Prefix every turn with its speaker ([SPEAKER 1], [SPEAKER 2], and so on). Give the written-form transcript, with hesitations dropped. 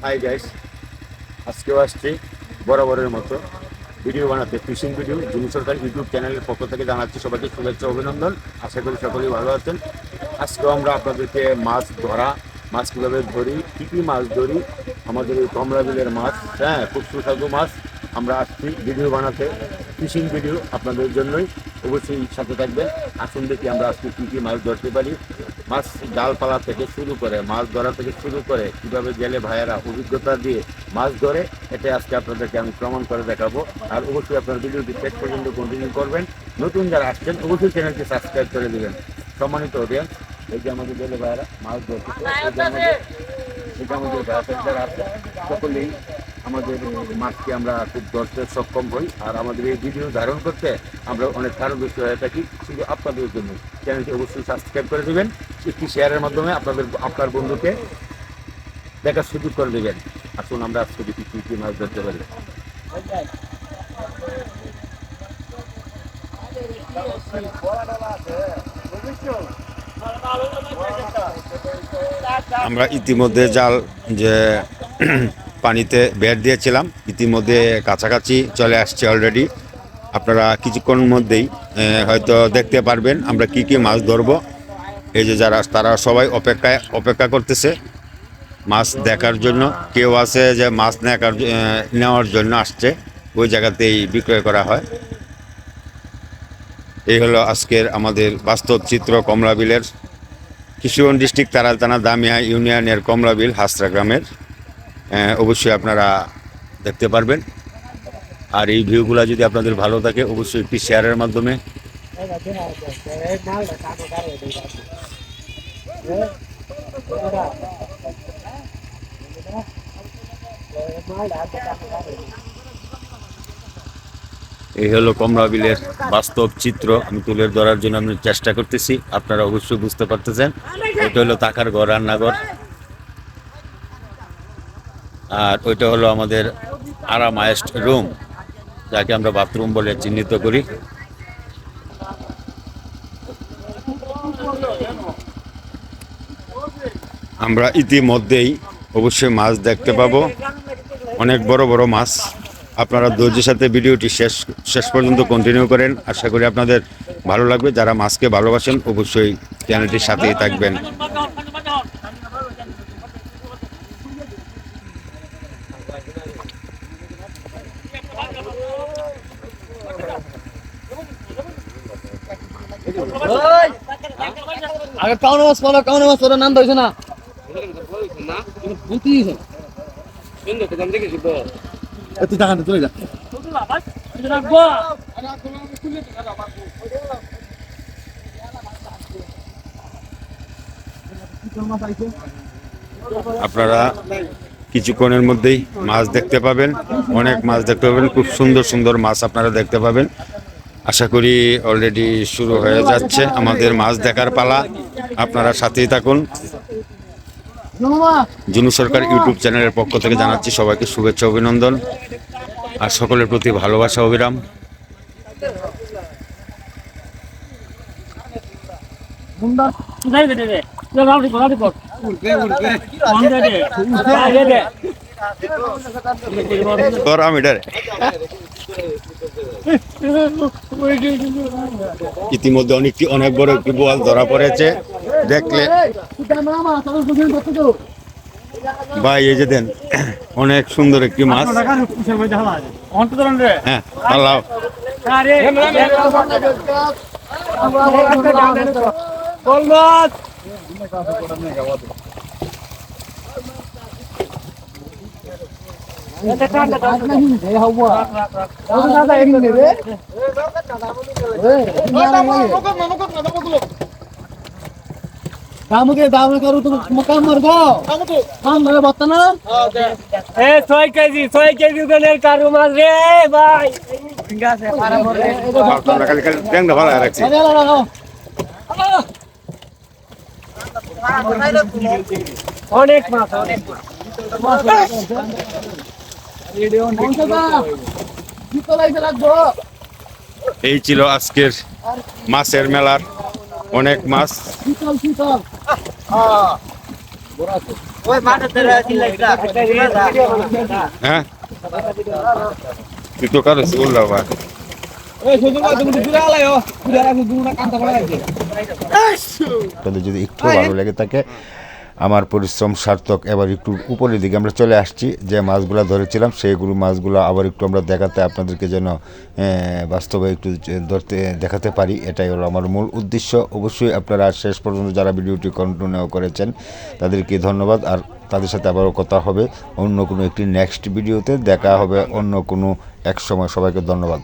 [SPEAKER 1] Hi guys, আজকেও আসছি বরাবরের মতো ভিডিও বানাতে, ফিশিং ভিডিও। জুনু সরকার ইউটিউব চ্যানেলের পক্ষ থেকে জানাচ্ছি সবাইকে শুভেচ্ছা অভিনন্দন। আশা করি সকলেই ভালো আছেন। আজকেও আমরা আপনাদেরকে মাছ ধরা, মাছ কীভাবে ধরি, কী কী মাছ ধরি, আমাদের এই কমলা বিলের মাছ, হ্যাঁ খুব সুস্বাদু মাছ। আমরা আসছি ভিডিও বানাতে, ফিশিং ভিডিও আপনাদের জন্যই। অবশ্যই সাথে থাকবেন। আসুন দেখি আমরা আজকে কী কী মাছ ধরতে পারি। মাছ জালপালা থেকে শুরু করে, মাছ ধরা থেকে শুরু করে, কীভাবে গেলে ভাইয়েরা অভিজ্ঞতা দিয়ে মাছ ধরে, এটা আজকে আপনাদেরকে আমি প্রমাণ করে দেখাবো। আর অবশ্যই আপনার ভিডিওটি শেষ পর্যন্ত কন্টিনিউ করবেন। নতুন যারা আসছেন অবশ্যই চ্যানেলটি সাবস্ক্রাইব করে দেবেন। সম্মানিত অডিয়েন্স, এই যে আমাদের গেলে ভাইয়েরা মাছ ধরতেছে, এটা আমাদের যারা আছে সকলেই আমাদের মাছকে আমরা খুব ধরতে সক্ষম হই। আর আমাদের এই ভিডিও ধারণ করতে আমরা অনেক পারদর্শী হয়ে থাকি, শুধু আপনাদের জন্য। চ্যানেলটি অবশ্যই সাবস্ক্রাইব করে দেবেন, একটি শেয়ারের মাধ্যমে আপনার বন্ধুকে দেখার সুযোগ করে দেবেন। আসুন আমরা আজকে দেখি কী কী মাছ ধরতে পারি। আমরা ইতিমধ্যে জাল যে পানিতে বের দিয়েছিলাম, ইতিমধ্যে কাছাকাছি চলে আসছে অলরেডি। আপনারা কিছুক্ষণ মধ্যেই হয়তো দেখতে পারবেন আমরা কি কি মাছ ধরবো। এই যে তারা সবাই অপেক্ষা করতেছে মাছ দেখার জন্য। কেউ আছে যে মাছ নেওয়ার জন্য আসছে, ওই জায়গাতেই বিক্রয় করা হয়। এই হলো আজকের আমাদের বাস্তব চিত্র কমলা বিলের, কিশোরগঞ্জ ডিস্ট্রিক্ট তারাল থানা দামিয়া ইউনিয়নের কমলা বিল হাসরা গ্রামের। অবশ্যই আপনারা দেখতে পারবেন। আর এই ভিউগুলো যদি আপনাদের ভালো থাকে অবশ্যই একটি শেয়ারের মাধ্যমে এই হলো কমলা বিলের বাস্তব চিত্র আমি তুলে ধরার জন্য আমি চেষ্টা করতেছি। আপনারা অবশ্যই বুঝতে পারতেছেন এটা হলো থাকার ঘর, রান্নাঘর। আর ওইটা হলো আমাদের আরামায়েস্ট রুম, যাকে আমরা বাথরুম বলে চিহ্নিত করি। আমরা ইতিমধ্যেই অবশ্যই মাছ দেখতে পাবো, অনেক বড় বড় মাছ। আপনারা ধৈর্যের সাথে ভিডিওটি শেষ পর্যন্ত কন্টিনিউ করেন, আশা করি আপনাদের ভালো লাগবে। যারা মাছকে ভালোবাসেন অবশ্যই চ্যানেলটির সাথেই থাকবেন।
[SPEAKER 2] আগে কাউনে মাছ পড়ো, কাউনে মাছ পড়ো, নাম ধরছে না। তুই টাকা চলে যা।
[SPEAKER 1] আপনারা কিছুক্ষণের মধ্যেই মাছ দেখতে পাবেন, অনেক মাছ দেখতে পাবেন, খুব সুন্দর সুন্দর মাছ আপনারা দেখতে পাবেন। আশা করি অলরেডি শুরু হয়ে যাচ্ছে আমাদের মাছ দেখার পালা। আপনারা সাথেই থাকুন। জুনু সরকার ইউটিউব চ্যানেলের পক্ষ থেকে জানাচ্ছি সবাইকে শুভেচ্ছা অভিনন্দন আর সকলের প্রতি ভালোবাসা অবিরাম। ইতিমধ্যে অনেক বড় একটি বোয়াল ধরা পড়েছে। দেখলে ভাই এই যে দেন, অনেক সুন্দর একটি মাছ। হ্যাঁ আল্লাহ
[SPEAKER 2] দামকে দাম করো তো মকাম মারবো কাম ধরে বত্তা না।
[SPEAKER 3] এ 6 কেজি ওজনের কারু মাছ রে ভাই। ঠিক আছে পারা মরে
[SPEAKER 1] খালি ট্যাংটা ভালো রাখছি।
[SPEAKER 3] অনেক মাছ, অনেক
[SPEAKER 1] এই ছিল আজকের মাছের মেলার অনেক মাছ। হ্যাঁ তুই তো কারো বললো আবার আপনাদের যদি একটু ভালো লেগে থাকে আমার পরিশ্রম সার্থক। এবার একটু উপরের দিকে আমরা চলে আসছি, যে মাছগুলো ধরেছিলাম সেইগুলো মাছগুলো আবার একটু আমরা দেখাতে আপনাদেরকে যেন বাস্তবে একটু দেখাতে পারি, এটাই হলো আমার মূল উদ্দেশ্য। অবশ্যই আপনারা শেষ পর্যন্ত যারা ভিডিওটি কন্টিনিউ করেছেন তাদেরকে ধন্যবাদ। আর তাদের সাথে আবারও কথা হবে অন্য কোনো একটি নেক্সট ভিডিওতে, দেখা হবে অন্য কোনো এক সময়। সবাইকে ধন্যবাদ।